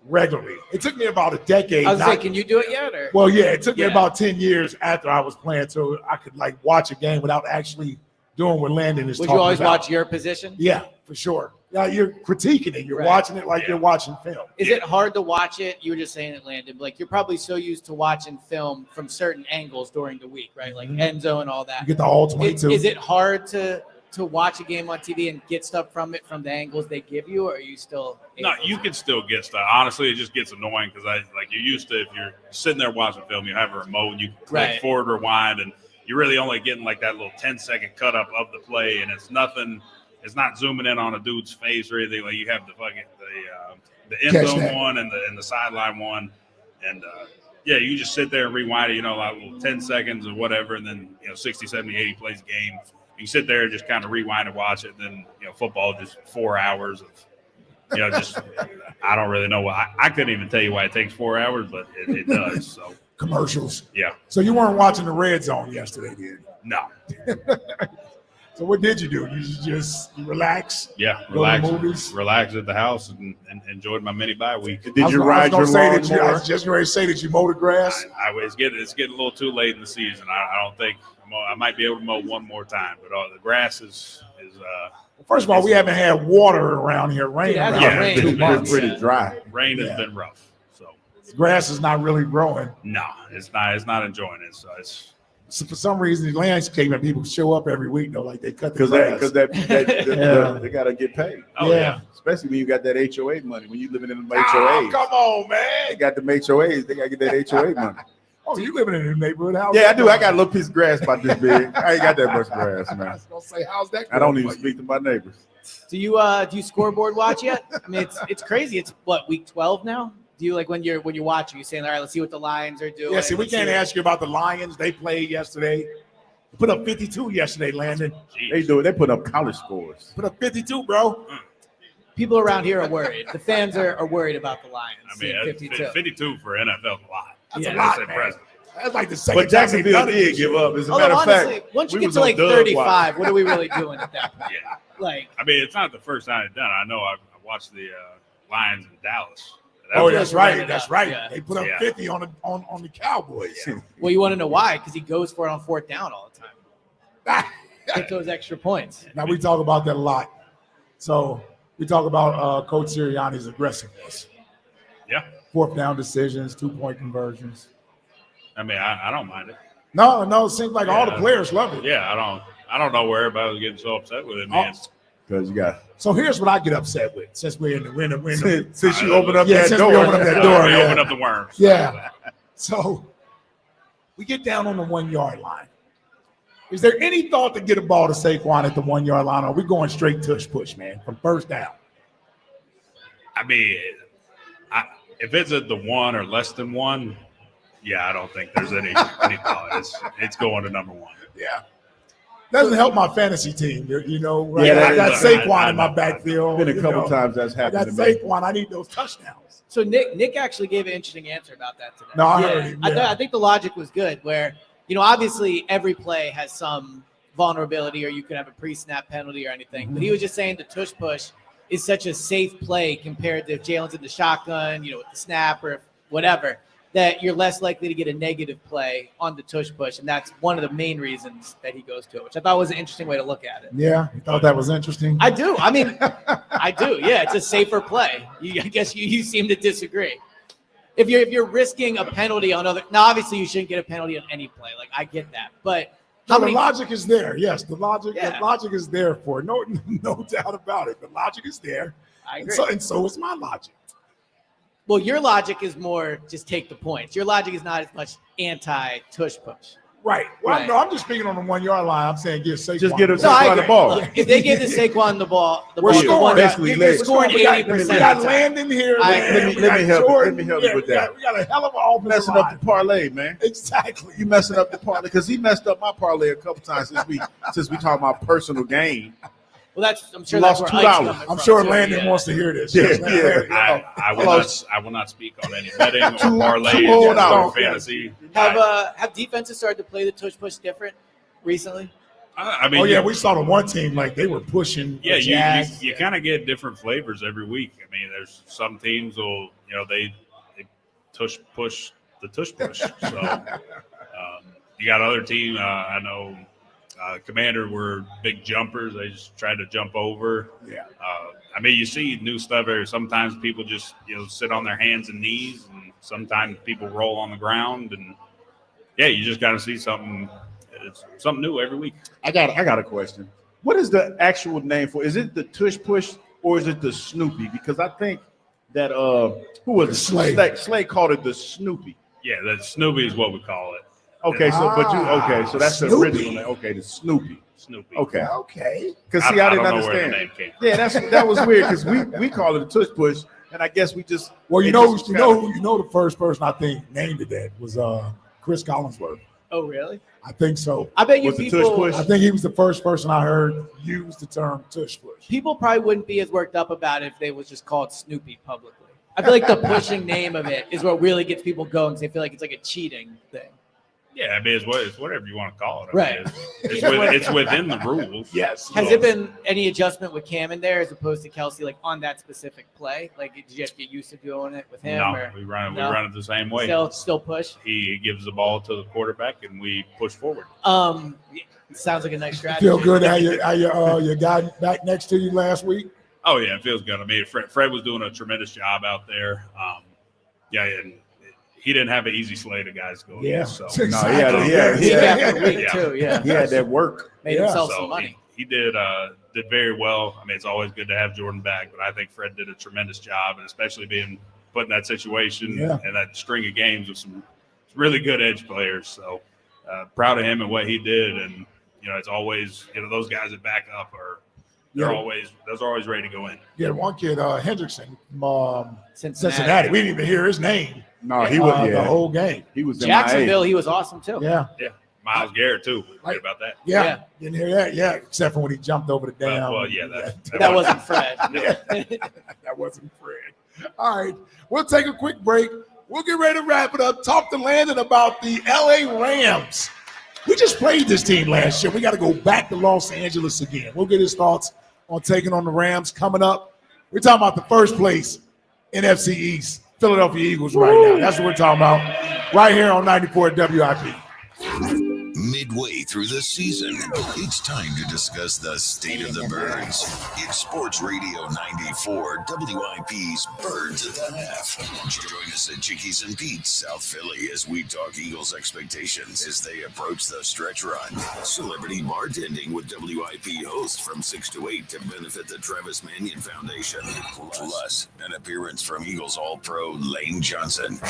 regularly. It took me about a decade. I was like, can you do it yet? Or? Well, yeah, it took me about 10 years after I was playing, so I could like watch a game without actually doing what Landon is talking about. Would you always watch your position? Yeah, for sure. Yeah, you're critiquing it. You're watching it like you're watching film. Is it hard to watch it? You were just saying it, Landon. Like you're probably so used to watching film from certain angles during the week, right? Like end zone, all that. You get the all 22. Is it hard to watch a game on TV and get stuff from it from the angles they give you, or are you still? No, you can still get stuff. Honestly, it just gets annoying because you're used to if you're sitting there watching film, you have a remote and you click forward, rewind, and you're really only getting like that little 10-second cut up of the play, and it's nothing. It's not zooming in on a dude's face or anything. Like you have the end zone one and the sideline one, and you just sit there and rewind it. Like little 10 seconds or whatever, and then 60, 70, 80 plays a game. You sit there and just kind of rewind and watch it. Then football just 4 hours of just I don't really know why. I couldn't even tell you why it takes 4 hours, but it does. So commercials. Yeah. So you weren't watching the red zone yesterday, did you? No. So what did you do? You relax? Yeah, relax. Go to movies? Relax at the house and enjoyed my mini bye week. Did you ride your lawnmower? I was just ready to say that you mowed the grass. It's getting a little too late in the season. I don't think I might be able to mow one more time, but the grass is. First of all, we haven't had water around here. Rain. It's pretty dry. Rain has been rough. So grass is not really growing. No, it's not. It's not enjoying it. So it's. So for some reason, the landscaping people show up every week though, like they cut the grass because they gotta get paid. Oh yeah, especially when you got that HOA money. When you living in the HOAs, come on, man. They got the HOAs. They gotta get that HOA money. Oh, you living in a neighborhood house? Yeah, I do. I got a little piece of grass about this big. I ain't got that much grass, man. I was gonna say, how's that? I don't even speak to my neighbors. Do you scoreboard watch yet? I mean, it's crazy. It's what, week 12 now? Do you like when you're watching, you're saying, all right, let's see what the Lions are doing? Yeah, see, we can't ask you about the Lions. They played yesterday. They put up 52 yesterday, Landon. They do it. They put up college scores. Put up 52, bro. People around here are worried. The fans are worried about the Lions. I mean, 52 for NFL is a lot. That's a lot, man. That's like the second. But Jacksonville did give up. As a matter of fact, once you get to like 35, what are we really doing at that point? Yeah. Like, I mean, it's not the first time it's done. I know I watched the Lions in Dallas. That's right. That's right. Yeah. They put up 50 on the Cowboys. Yeah. Well, you want to know why? Because he goes for it on fourth down all the time. Get those extra points. Now we talk about that a lot. So we talk about Coach Sirianni's aggressiveness. Yeah. Fourth down decisions, 2-point conversions. I mean, I don't mind it. No, it seems like all the players love it. Yeah, I don't know where everybody was getting so upset with it, man. Because you got. So here's what I get upset with since we're in the since you open up that since door. We open up that door. We open up the worms. Yeah. So we get down on the 1 yard line. Is there any thought to get a ball to Saquon at the 1 yard line? Or are we going straight tush push, man, from first down? I mean, if it's at the 1 or less than 1, yeah, I don't think there's any thought. It's going to number 1. Yeah. Doesn't help my fantasy team, right? Yeah, I got Saquon in my backfield. Been a couple times that's happened. I got Saquon. I need those touchdowns. So Nick actually gave an interesting answer about that today. No, I heard him. Yeah. I think the logic was good. Where obviously every play has some vulnerability or you could have a pre-snap penalty or anything. But he was just saying the tush push is such a safe play compared to if Jalen's in the shotgun, with the snap or whatever, that you're less likely to get a negative play on the tush push. And that's one of the main reasons that he goes to it, which I thought was an interesting way to look at it. Yeah, you thought that was interesting? I do. I mean, I do. Yeah, it's a safer play. I guess you seem to disagree. If you're risking a penalty on other – now, obviously, you shouldn't get a penalty on any play. Like, I get that. But the logic is there. Yes, the logic is there for it. No doubt about it. The logic is there. I agree. And so is my logic. Well, your logic is more just take the points. Your logic is not as much anti-tush push. Right. Well, no, I'm just speaking on the 1 yard line. I'm saying give Saquon. Just get Saquon the ball. Look, if they give the Saquon the ball, we're scoring. Basically, we're scoring 80%. We got Landon here. Let me help you with that. We got a hell of an offensive messing up the parlay, man. Exactly. You messing up the parlay because he messed up my parlay a couple times since we talk about personal gain. Well, I'm sure that's where $2. Ike's coming from, I'm sure too. Landon wants to hear this. I will not speak on any betting or parlays or fantasy. Have defenses started to play the tush push different recently? I mean, we saw the one team like they were pushing. Yeah, you kind of get different flavors every week. I mean, there's some teams will they tush push the tush push. So you got other team. I know. Commander were big jumpers. They just tried to jump over. Yeah. I mean, you see new stuff there. Sometimes people just sit on their hands and knees, and sometimes people roll on the ground. And you just got to see something. It's something new every week. I got a question. What is the actual name for? Is it the tush push or is it the Snoopy? Because I think that who was it? Slay called it the Snoopy. Yeah, the Snoopy is what we call it. Okay, so that's Snoopy. the original name. Okay, the Snoopy. Okay. Because see, I didn't don't know understand. where the name came from. Yeah, that was weird because we call it a tush push, and I guess we just the first person I think named it that was Chris Collinsworth. Oh, really? I think so. I bet you Was it people. tush push? I think he was the first person I heard use the term tush push. People probably wouldn't be as worked up about it if they was just called Snoopy publicly. I feel like the pushing name of it is what really gets people going because they feel like it's like a cheating thing. Yeah, I mean, it's whatever you want to call it. I Right. mean, it's within the rules. Yes. Has there been any adjustment with Cam in there as opposed to Kelsey, like on that specific play? Like, did you just get used to doing it with him? No, or? we run it the same way. Still push. He gives the ball to the quarterback, and we push forward. Sounds like a nice strategy. Feel good how your guy back next to you last week? Oh yeah, it feels good. I mean, Fred was doing a tremendous job out there. And he didn't have an easy slate of guys going. Yeah. So he had that work. Made himself some money. He did very well. I mean, it's always good to have Jordan back, but I think Fred did a tremendous job, and especially being put in that situation and that string of games with some really good edge players. So proud of him and what he did. And it's always those guys that back up are always ready to go in. Yeah, one kid, Hendrickson from Cincinnati. We didn't even hear his name. No, he was the whole game. He was Jacksonville. He was awesome too. Yeah. Miles Garrett too. Right about that. Yeah. Didn't hear that. Yeah, except for when he jumped over the dam. That wasn't Fred. That wasn't Fred. All right, we'll take a quick break. We'll get ready to wrap it up. Talk to Landon about the LA Rams. We just played this team last year. We got to go back to Los Angeles again. We'll get his thoughts on taking on the Rams coming up. We're talking about the first place NFC East, Philadelphia Eagles right now. That's what we're talking about right here on 94 WIP. Midway through the season, it's time to discuss the state of the birds. It's Sports Radio 94 WIP's Birds at the Half. Join us at Chickie's and Pete's, South Philly, as we talk Eagles expectations as they approach the stretch run. Celebrity bartending with WIP hosts from 6 to 8 to benefit the Travis Manion Foundation. Plus, an appearance from Eagles All-Pro Lane Johnson.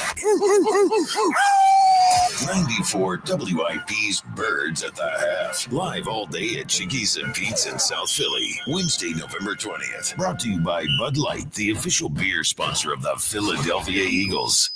94 WIP's Birds at the Half. Live all day at Chickie's and Pete's in South Philly. Wednesday, November 20th. Brought to you by Bud Light, the official beer sponsor of the Philadelphia Eagles.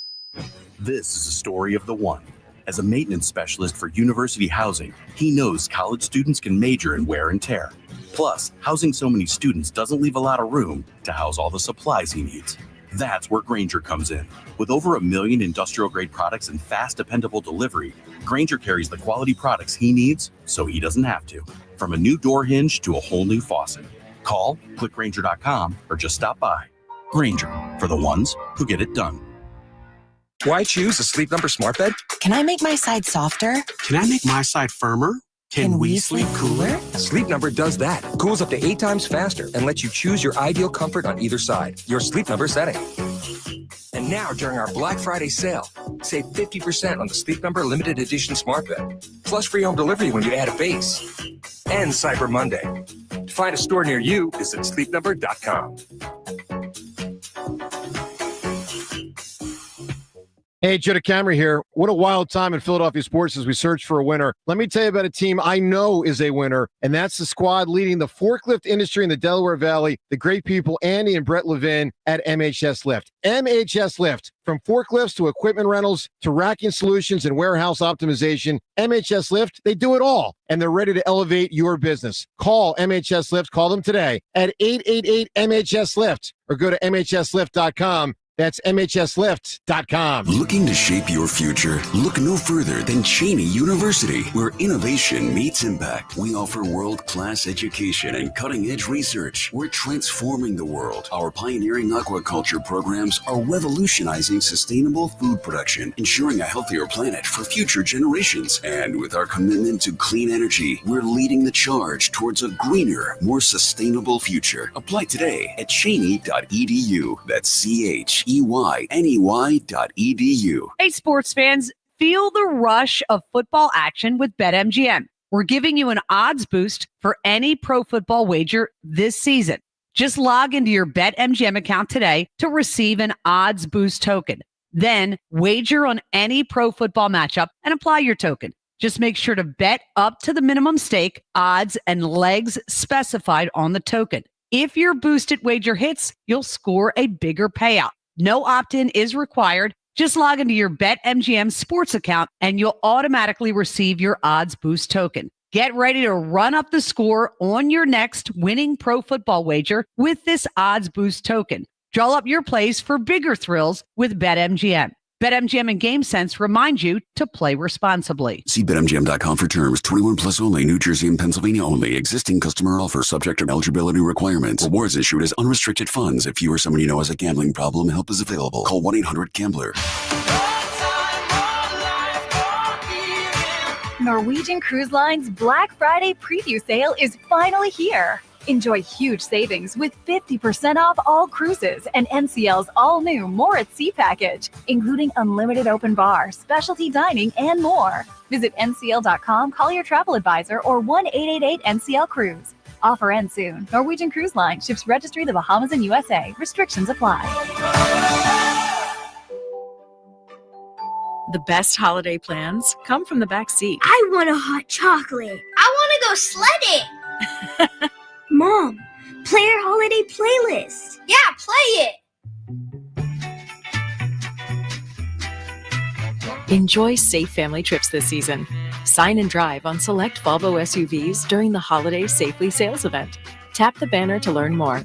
This is a story of the one. As a maintenance specialist for university housing, he knows college students can major in wear and tear. Plus, housing so many students doesn't leave a lot of room to house all the supplies he needs. That's where Grainger comes in. With over 1 million industrial-grade products and fast, dependable delivery, Grainger carries the quality products he needs so he doesn't have to. From a new door hinge to a whole new faucet. Call, click Grainger.com, or just stop by. Grainger, for the ones who get it done. Why choose a Sleep Number smart bed? Can I make my side softer? Can I make my side firmer? Can we sleep cooler? Sleep Number does that. Cools up to 8 times faster and lets you choose your ideal comfort on either side. Your Sleep Number setting. And now, during our Black Friday sale, save 50% on the Sleep Number limited edition smart bed. Plus free home delivery when you add a base. And Cyber Monday. To find a store near you, visit sleepnumber.com. Hey, Joe DeCamera here. What a wild time in Philadelphia sports as we search for a winner. Let me tell you about a team I know is a winner, and that's the squad leading the forklift industry in the Delaware Valley, the great people Andy and Brett Levin at MHS Lift. MHS Lift. From forklifts to equipment rentals to racking solutions and warehouse optimization, MHS Lift, they do it all, and they're ready to elevate your business. Call MHS Lift. Call them today at 888-MHS-LIFT or go to MHSLift.com. That's MHSLift.com. Looking to shape your future? Look no further than Cheney University, where innovation meets impact. We offer world-class education and cutting-edge research. We're transforming the world. Our pioneering aquaculture programs are revolutionizing sustainable food production, ensuring a healthier planet for future generations. And with our commitment to clean energy, we're leading the charge towards a greener, more sustainable future. Apply today at cheney.edu. That's CHEYNEY.edu. Hey, sports fans, feel the rush of football action with BetMGM. We're giving you an odds boost for any pro football wager this season. Just log into your BetMGM account today to receive an odds boost token. Then wager on any pro football matchup and apply your token. Just make sure to bet up to the minimum stake, odds, and legs specified on the token. If your boosted wager hits, you'll score a bigger payout. No opt-in is required. Just log into your BetMGM sports account and you'll automatically receive your odds boost token. Get ready to run up the score on your next winning pro football wager with this odds boost token. Draw up your plays for bigger thrills with BetMGM. BetMGM and GameSense remind you to play responsibly. See BetMGM.com for terms. 21 plus only. New Jersey and Pennsylvania only. Existing customer offer subject to eligibility requirements. Rewards issued as unrestricted funds. If you or someone you know has a gambling problem, help is available. Call 1-800-GAMBLER. Norwegian Cruise Line's Black Friday preview sale is finally here. Enjoy huge savings with 50% off all cruises and NCL's all-new More at Sea package, including unlimited open bar, specialty dining, and more. Visit ncl.com, call your travel advisor, or 1-888-NCL-CRUISE. Offer ends soon. Norwegian Cruise Line ships registry the Bahamas and USA. Restrictions apply. The best holiday plans come from the back seat. I want a hot chocolate. I want to go sledding. Mom, play our holiday playlist. Yeah, play it. Enjoy safe family trips this season. Sign and drive on select Volvo SUVs during the Holiday Safely Sales event. Tap the banner to learn more.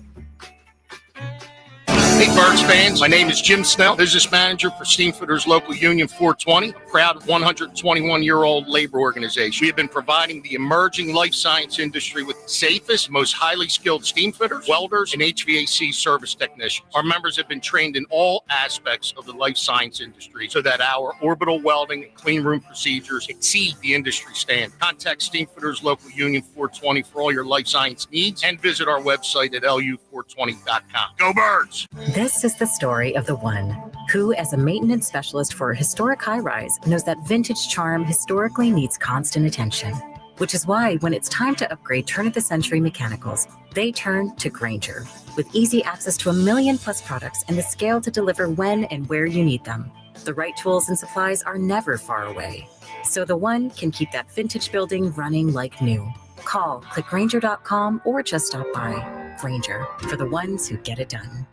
Hey, Birds fans, my name is Jim Snell, business manager for Steamfitters Local Union 420, a proud 121-year-old labor organization. We have been providing the emerging life science industry with the safest, most highly skilled steamfitters, welders, and HVAC service technicians. Our members have been trained in all aspects of the life science industry so that our orbital welding and clean room procedures exceed the industry standard. Contact Steamfitters Local Union 420 for all your life science needs and visit our website at lu420.com. Go Birds! This is the story of the one who, as a maintenance specialist for a historic high-rise, knows that vintage charm historically needs constant attention. Which is why when it's time to upgrade turn-of-the-century mechanicals, they turn to Grainger. With easy access to 1 million plus products and the scale to deliver when and where you need them. The right tools and supplies are never far away. So the one can keep that vintage building running like new. Call, click Grainger.com, or just stop by. Grainger, for the ones who get it done.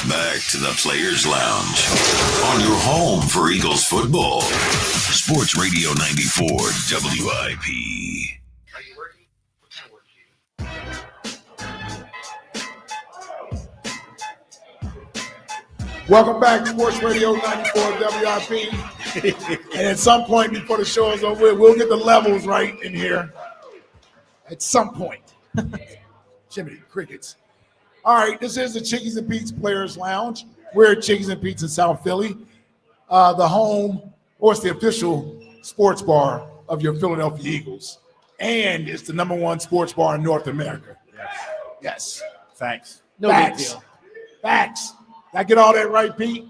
Back to the Players Lounge on your home for Eagles football. Sports Radio 94 WIP. Welcome back to Sports Radio 94 WIP. And at some point before the show is over, we'll get the levels right in here. At some point. Jiminy Crickets. All right, this is the Chickies and Pete's Players Lounge. We're at Chickies and Pete's in South Philly. The home, or it's the official sports bar of your Philadelphia Eagles. And it's the #1 sports bar in North America. Yes. Thanks. No big deal. Facts. Did I get all that right, Pete?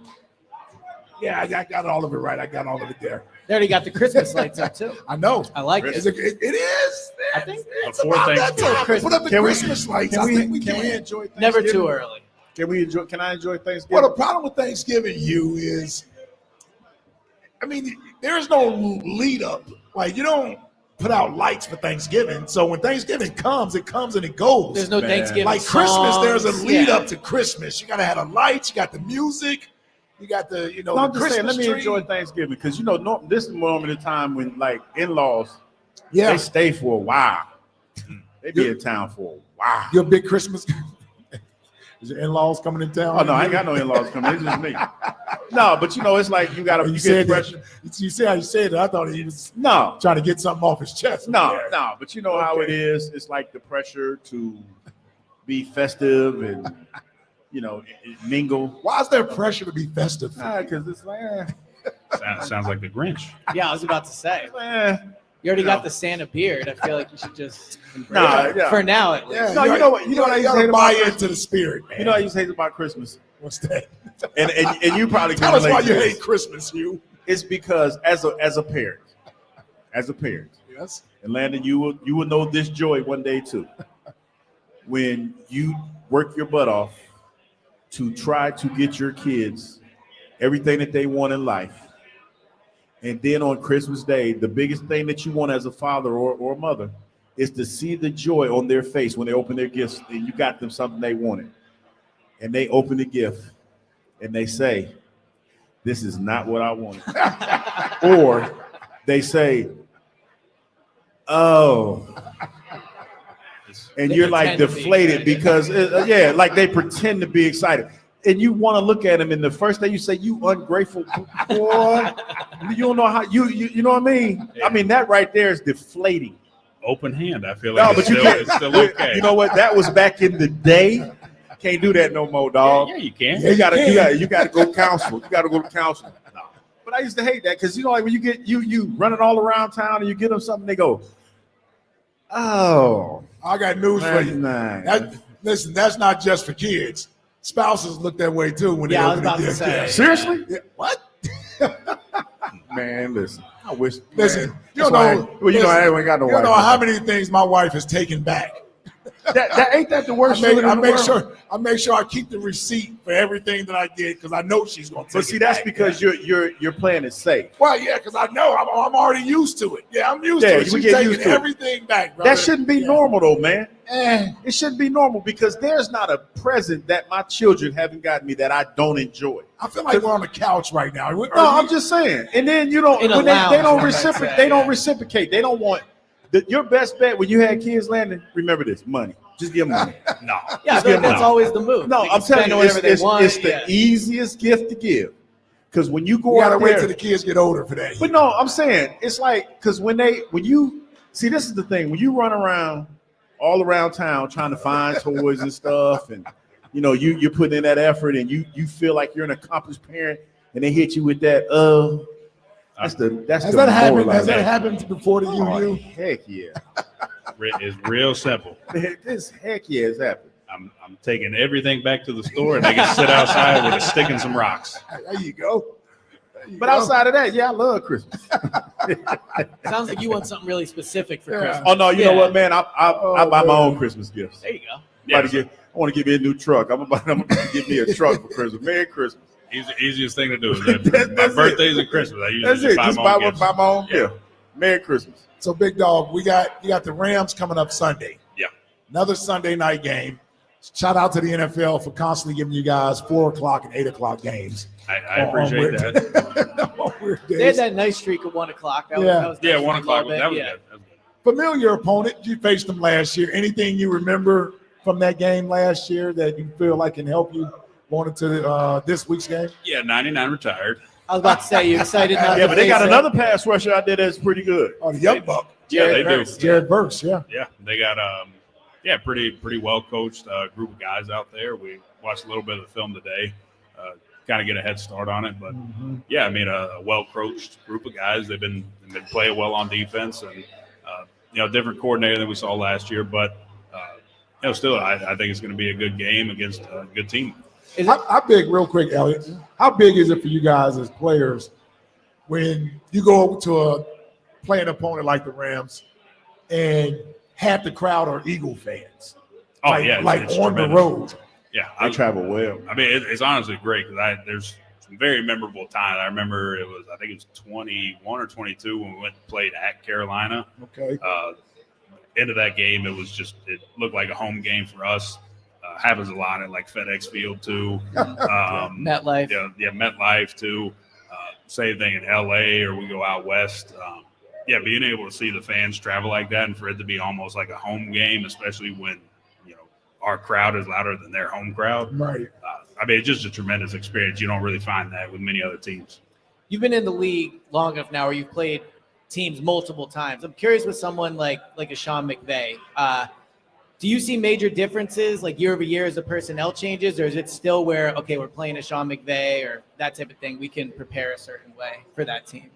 Yeah, I got all of it right. I got all of it there. They already got the Christmas lights up, too. I know. I like it. It is. I think it's about that time. Put up the Christmas lights. I think we can. Enjoy Thanksgiving? Never too early. Can I enjoy Thanksgiving? Well, the problem with Thanksgiving, Hugh, is, I mean, there is no lead up. Like, you don't put out lights for Thanksgiving. So when Thanksgiving comes, it comes and it goes. There's no Thanksgiving like songs. Christmas, there's a lead up to Christmas. You got to have the lights. You got the music. You got the, No, the I'm just saying, Christmas let me tree. enjoy Thanksgiving because, this is normally the time when, like, in-laws, Yeah. they stay for a while. They be in town for a while. Your big Christmas. Is your in-laws coming in town? Oh, no, I ain't got no in-laws coming. It's just me. No, but, it's like you got to get pressure. You see how you said it? I thought he was No. trying to get something off his chest. No, but you know how it is. It's like the pressure to be festive and, mingle. Why is there pressure to be festive? Because it's like, Sounds like the Grinch. Yeah, I was about to say. You already got the Santa beard. I feel like you should just embrace it. For now, at least. Yeah, No, you know what? You know what I used to hate buy about into the spirit, man. You know what I used to hate about Christmas? What's that? And you probably Tell us can why relate you to this. hate Christmas, Hugh. It's because as a parent, Yes. and Landon, you will know this joy one day too. When you work your butt off to try to get your kids everything that they want in life, and then on Christmas Day, the biggest thing that you want as a father or mother is to see the joy on their face when they open their gifts and you got them something they wanted. And they open the gift and they say, "This is not what I wanted." Or they say, "Oh." And They you're like pretend to be deflated excited. because, like they pretend to be excited. And you want to look at them, and the first day you say, "You ungrateful boy," you don't know how you know what I mean. I mean that right there is deflating. Open hand. I feel like No, it's still okay. You know what? That was back in the day. Can't do that no more, dog. Yeah, you can. You gotta go counsel. You gotta go to counsel. No. But I used to hate that because like when you get you running all around town and you get them something, they go, "Oh, I got news for you. nice." Listen, that's not just for kids. Spouses look that way too when they Yeah, I was open the about to gift. say. Yeah. Seriously? Yeah. What? Man, listen. I wish. Listen, man, you that's don't why know. Well, you know, I ain't got no you wife. don't know how many things my wife has taken back. That ain't that the worst I feeling in the make world? make sure I keep the receipt for everything that I get because I know she's going to. But see, that's because you're playing it safe. Well, yeah, because I know I'm already used to it. Yeah, I'm used to it. you She's get taking used to it. everything back, brother. That shouldn't be normal, though, man. Eh. It shouldn't be normal because there's not a present that my children haven't gotten me that I don't enjoy. I feel like we're on the couch right now. No, I'm just saying. And then you don't. In a When they lounge, don't you might reciprocate. say, They don't yeah. reciprocate. They don't want. Your best bet when you had kids, Landon. Remember this: money. Just give them money. No. Yeah, Just give them that's money. always the move. No, They can I'm telling spend you, whatever they want. it's the easiest gift to give. Because when you go You gotta out wait there, till the kids get older for that. but no, I'm saying it's like because when you see, this is the thing: when you run around all around town trying to find toys and stuff, and you're putting in that effort, and you feel like you're an accomplished parent, and they hit you with that. That's Has the that happened? moral Has of that it. happened before to Oh, you? heck yeah! It's real simple. This heck yeah has happened. I'm taking everything back to the store and they can sit outside with a stick and some rocks. There you go. But outside of that, yeah, I love Christmas. Sounds like you want something really specific for Christmas. Oh no, you know Yeah. what, man? I buy my own Christmas gifts. There you go. I want to give me a new truck. I'm about to give me a truck for Christmas. Merry Christmas. Easiest thing to do is that my birthdays and Christmas. I usually That's just it. buy Just my own gifts. buy my own gift. Merry Christmas. So, Big Dog, you got the Rams coming up Sunday. Yeah. Another Sunday night game. Shout out to the NFL for constantly giving you guys 4 o'clock and 8 o'clock games. I appreciate that. On weird They had days. that nice streak of 1 o'clock. That Yeah. was Yeah, nice 1 for a o'clock. little That was bit. Yeah. good. That was good. Familiar opponent. You faced them last year. Anything you remember from that game last year that you feel like can help you going into this week's game? Yeah, 99 retired. I was about to say, you excited? Not Yeah, to but they face got it? another pass rusher out there that's pretty good. Oh, the young buck. Yeah, they do. Jared Burks, yeah. Yeah, they got pretty well coached group of guys out there. We watched a little bit of the film today, kind of get a head start on it. But yeah, I mean a well coached group of guys. They've been playing well on defense, and different coordinator than we saw last year. But still, I think it's going to be a good game against a good team. How big, real quick, Eliot? How big is it for you guys as players when you go over to a playing opponent like the Rams and half the crowd are Eagle fans? Oh, like, yeah. like it's on tremendous. the road. Yeah. They travel well. I mean, it's honestly great because there's some very memorable times. I remember I think it was 21 or 22 when we went and played at Carolina. Okay. End of that game, it looked like a home game for us. Happens a lot at like FedEx Field too. MetLife. Yeah, MetLife too. Same thing in LA, or we go out west. Being able to see the fans travel like that and for it to be almost like a home game, especially when our crowd is louder than their home crowd. Right. I mean, it's just a tremendous experience. You don't really find that with many other teams. You've been in the league long enough now where you've played teams multiple times. I'm curious with someone like a Sean McVay. Do you see major differences like year over year as the personnel changes, or is it still where, okay, we're playing a Sean McVay or that type of thing, we can prepare a certain way for that team?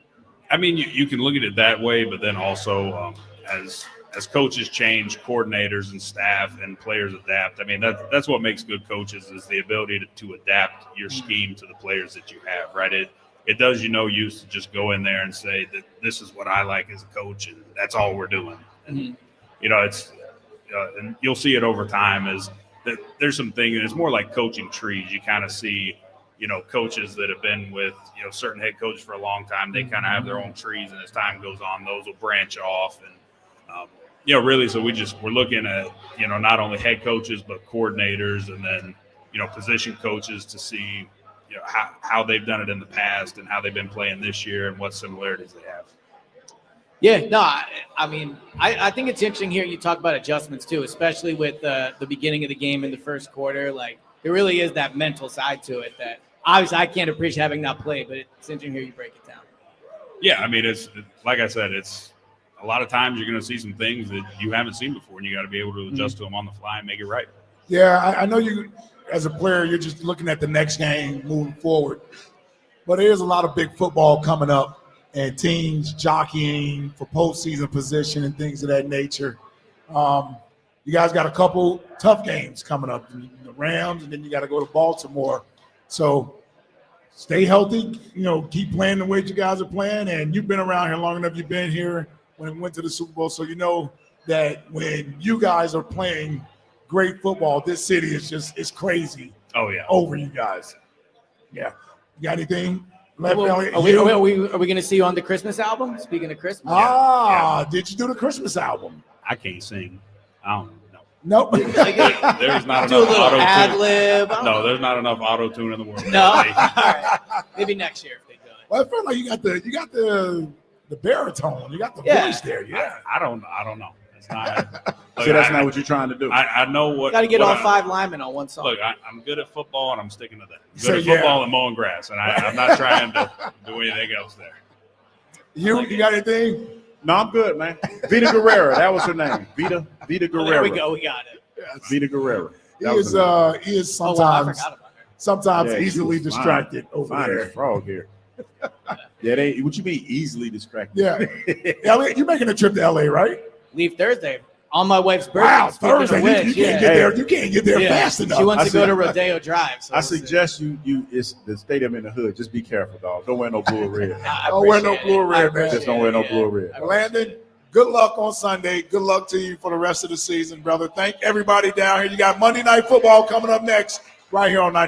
I mean, you can look at it that way, but then also as coaches change, coordinators and staff and players adapt. I mean, that's what makes good coaches is the ability to adapt your scheme to the players that you have, right? It does use to just go in there and say that this is what I like as a coach and that's all we're doing. And, it's and you'll see it over time is that there's some things, and it's more like coaching trees. You kind of see, coaches that have been with, certain head coaches for a long time, they kind of have their own trees, and as time goes on, those will branch off. And, really, so we're looking at, not only head coaches, but coordinators and then, position coaches to see, how they've done it in the past and how they've been playing this year and what similarities they have. Yeah, no, I mean, I think it's interesting here you talk about adjustments too, especially with the beginning of the game in the first quarter. Like, there really is that mental side to it that obviously I can't appreciate having not played, but it's interesting here you break it down. Yeah, I mean, it's like I said, it's a lot of times you're going to see some things that you haven't seen before, and you got to be able to adjust to them on the fly and make it right. Yeah, I know you as a player, you're just looking at the next game moving forward, but there's a lot of big football coming up and teams jockeying for postseason position and things of that nature. You guys got a couple tough games coming up, the Rams, and then you got to go to Baltimore. So stay healthy, keep playing the way you guys are playing. And you've been around here long enough. You've been here when we went to the Super Bowl. So you know that when you guys are playing great football, this city is it's crazy. Oh, yeah. Over you guys. Yeah. You got anything? Are we going to see you on the Christmas album? Speaking of Christmas. Did you do the Christmas album? I can't sing. I don't know. Nope. There's not do a enough little auto-tune. ad-lib. No, there's not enough auto-tune in the world. No. All right. Maybe next year if they do it. Well, I feel like you got the baritone. You got the voice there. Yeah. I don't know. It's not. So that's not what you're trying to do. I know what. Got to get all five linemen on one song. Look, I'm good at football, and I'm sticking to that. I'm good at football and mowing grass, and I'm not trying to do anything else there. You got anything? No, I'm good, man. Vita Guerrera, that was her name. Vita Guerrera. There we go. We got it. Yes. Vita Guerrera. He is sometimes easily she's distracted fine. over Fine there. as frog here. Yeah, what you mean easily distracted? Yeah. Eliot, you're making a trip to LA, right? Leave Thursday. On my wife's birthday. Wow, speaking of Thursday. which, You can't get there. You can't get there fast enough. She wants to go to Rodeo Drive. So I suggest you it's the stadium in the hood. Just be careful, dog. Don't wear no blue or red. Don't wear no blue or red, man. Just don't wear no blue or red. Landon, good luck on Sunday. Good luck to you for the rest of the season, brother. Thank everybody down here. You got Monday Night Football coming up next right here on 90.